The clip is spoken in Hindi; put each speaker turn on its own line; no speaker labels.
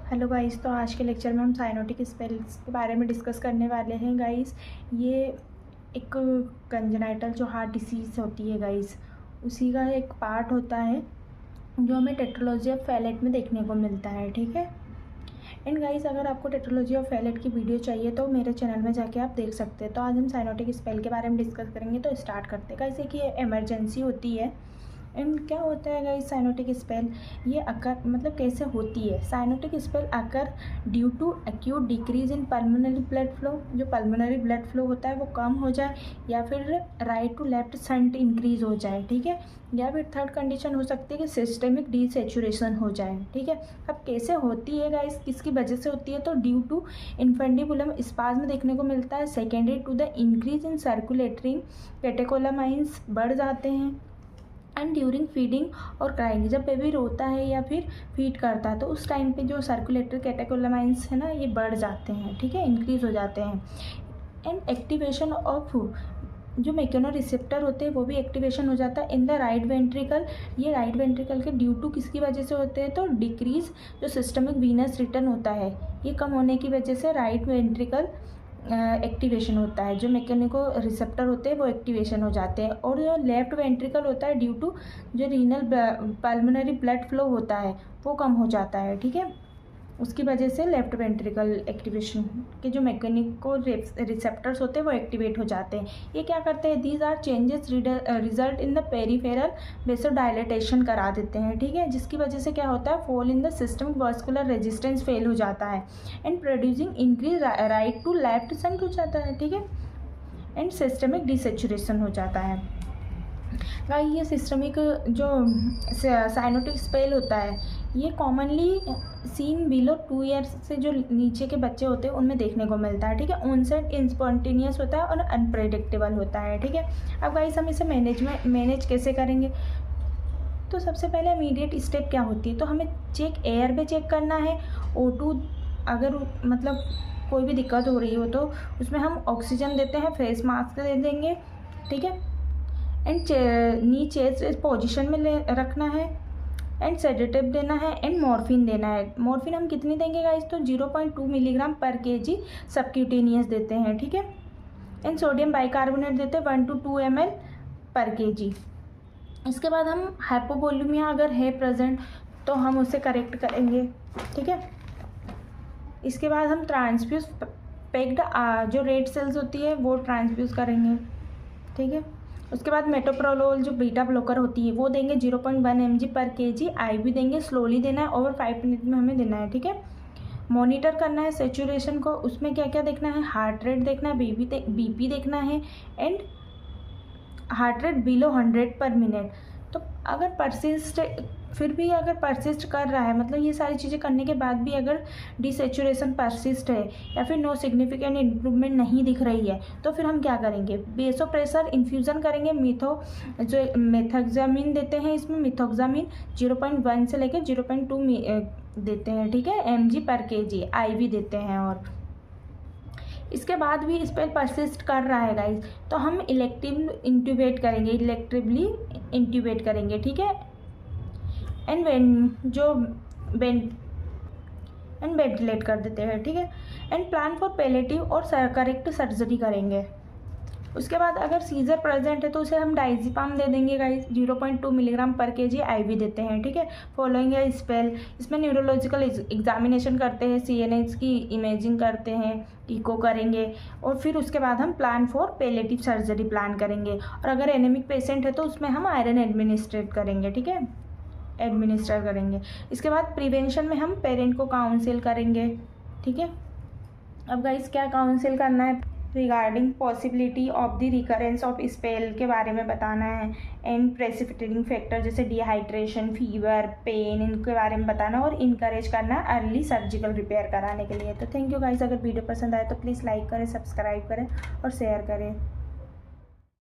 हेलो गाइस, तो आज के लेक्चर में हम साइनोटिक स्पेल्स के बारे में डिस्कस करने वाले हैं गाइस। ये एक कंजेनाइटल जो हार्ट डिसीज़ होती है गाइस, उसी का एक पार्ट होता है जो हमें टेट्रोलॉजी ऑफ फैलेट में देखने को मिलता है। ठीक है। एंड गाइस, अगर आपको टेट्रोलॉजी ऑफ फैलेट की वीडियो चाहिए तो मेरे चैनल में जाके आप देख सकते हैं। तो आज हम साइनोटिक स्पेल के बारे में डिस्कस करेंगे, तो स्टार्ट करते हैं गाइस। एक ये इमरजेंसी होती है। एंड क्या होता है गाइस साइनोटिक स्पेल, ये अकर मतलब कैसे होती है। Cyanotic spell occur due to acute decrease in pulmonary blood flow, जो पल्मोनरी ब्लड फ्लो होता है वो कम हो जाए, या फिर right to left shunt increase हो जाए। ठीक है। या फिर थर्ड कंडीशन हो सकती है कि सिस्टेमिक डीसेचुरेशन हो जाए। ठीक है। अब कैसे होती है गाइस, किसकी वजह से होती है, तो ड्यू टू इन्फेंडिबुलम स्पाज्म देखने को मिलता है। Secondary to the increase in circulatory catecholamines बढ़ जाते हैं। एंड ड्यूरिंग फीडिंग और क्राइंग, जब बेबी रोता है या फिर फीड करता है तो उस टाइम पे जो सर्कुलेटरी कैटेकोलामाइंस है ना, ये बढ़ जाते हैं। ठीक है, इंक्रीज हो जाते हैं। एंड एक्टिवेशन ऑफ जो मैकेनो रिसेप्टर होते हैं वो भी एक्टिवेशन हो जाता है इन द राइट वेंट्रिकल। ये राइट वेंट्रिकल के ड्यू टू किसकी वजह से होते हैं, तो डिक्रीज जो सिस्टमिक वीनस रिटर्न होता है, ये कम होने की वजह से राइट वेंट्रिकल एक्टिवेशन होता है। जो मैकेनिको रिसेप्टर होते हैं वो एक्टिवेशन हो जाते हैं। और जो लेफ्ट वेंट्रिकल होता है, ड्यू टू जो रीनल पल्मोनरी ब्लड फ्लो होता है वो कम हो जाता है। ठीक है, उसकी वजह से लेफ्ट वेंट्रिकल एक्टिवेशन के जो मैकेनिको रिसेप्टर्स होते हैं वो एक्टिवेट हो जाते हैं। ये क्या करते हैं, these are changes result in the peripheral vasodilatation करा देते हैं। ठीक है, जिसकी वजह से क्या होता है, fall in the systemic vascular resistance fail हो जाता है and producing increase right to left shunt हो जाता है। ठीक है, एंड सिस्टमिक डिसेचुरेशन हो जाता है। गाइस, ये सिस्टमिक जो साइनोटिक स्पेल होता है ये कॉमनली सीन बिलो 2 ईयर्स से जो नीचे के बच्चे होते हैं उनमें देखने को मिलता है। ठीक है, ऑनसेट स्पॉन्टेनियस होता है और अनप्रेडिक्टेबल होता है। ठीक है। अब गाइस, हम इसे मैनेज कैसे करेंगे, तो सबसे पहले इमीडिएट स्टेप क्या होती है, तो हमें चेक एयर पे चेक करना है। O2 अगर मतलब कोई भी दिक्कत हो रही हो तो उसमें हम ऑक्सीजन देते हैं, फेस मास्क दे देंगे। ठीक है। एंड नी चेस्ट पोजिशन में रखना है। एंड सेडेटिव देना है एंड मॉर्फिन देना है। मॉर्फिन हम कितनी देंगे गाइस, तो 0.2 मिलीग्राम पर केजी सबक्यूटेनियस देते हैं। ठीक है। एंड सोडियम बाइकार्बोनेट देते हैं 1 to 2 ml पर केजी। इसके बाद हम हाइपोवोल्यूमिया अगर है प्रेजेंट तो हम उसे करेक्ट करेंगे। ठीक है। इसके बाद हम ट्रांसफ्यूज पैक्ड जो रेड सेल्स होती है वो ट्रांसफ्यूज करेंगे। ठीक है। उसके बाद मेटोप्रोलोल जो बीटा ब्लॉकर होती है वो देंगे 0.1 mg पर केजी। IV देंगे, स्लोली देना है, ओवर 5 मिनट में हमें देना है। ठीक है। मॉनिटर करना है सेचुरेशन को, उसमें क्या क्या देखना है, हार्ट रेट देखना है, BP देखना है एंड हार्ट रेट बिलो 100 पर मिनट। तो अगर फिर भी अगर परसिस्ट कर रहा है, मतलब ये सारी चीज़ें करने के बाद भी अगर डिसेचुरेशन परसिस्ट है या फिर नो सिग्निफिकेंट इम्प्रूवमेंट नहीं दिख रही है, तो फिर हम क्या करेंगे, बेसो प्रेशर इन्फ्यूज़न करेंगे। जो मेथोक्सामिन देते हैं, इसमें मिथोक्सामिन 0.1 से लेकर 0.2 देते हैं। ठीक है, mg पर केजी। IV देते हैं। और इसके बाद भी स्पेल परसिस्ट कर रहा है गाइस, तो हम इलेक्टिवली इंट्यूबेट करेंगे। ठीक है। एंड वेंटिलेट कर देते हैं। ठीक है। एंड प्लान फॉर पैलेटिव और करेक्ट सर्जरी करेंगे। उसके बाद अगर सीजर प्रेजेंट है तो उसे हम डाइजिपाम दे देंगे गाइस, 0.2 मिलीग्राम पर केजी। IV देते हैं। ठीक है। फॉलोइंग है स्पेल, इसमें न्यूरोलॉजिकल एग्जामिनेशन करते हैं, CNS की इमेजिंग करते हैं, इको करेंगे और फिर उसके बाद हम plan for palliative surgery plan करेंगे। और अगर एनेमिक पेशेंट है तो उसमें हम आयरन एडमिनिस्ट्रेट करेंगे। ठीक है, एडमिनिस्टर करेंगे। इसके बाद प्रिवेंशन में हम पेरेंट को काउंसिल करेंगे। ठीक है। अब गाइस, क्या काउंसिल करना है, regarding possibility of the recurrence of spell के बारे में बताना है। एंड प्रेसिपिटेटिंग फैक्टर जैसे डिहाइड्रेशन, फीवर, पेन, इनके बारे में बताना और इनकरेज करना अर्ली सर्जिकल रिपेयर कराने के लिए। तो थैंक यू गाइस, अगर वीडियो पसंद आए तो प्लीज़ लाइक करें, सब्सक्राइब करें और शेयर करें।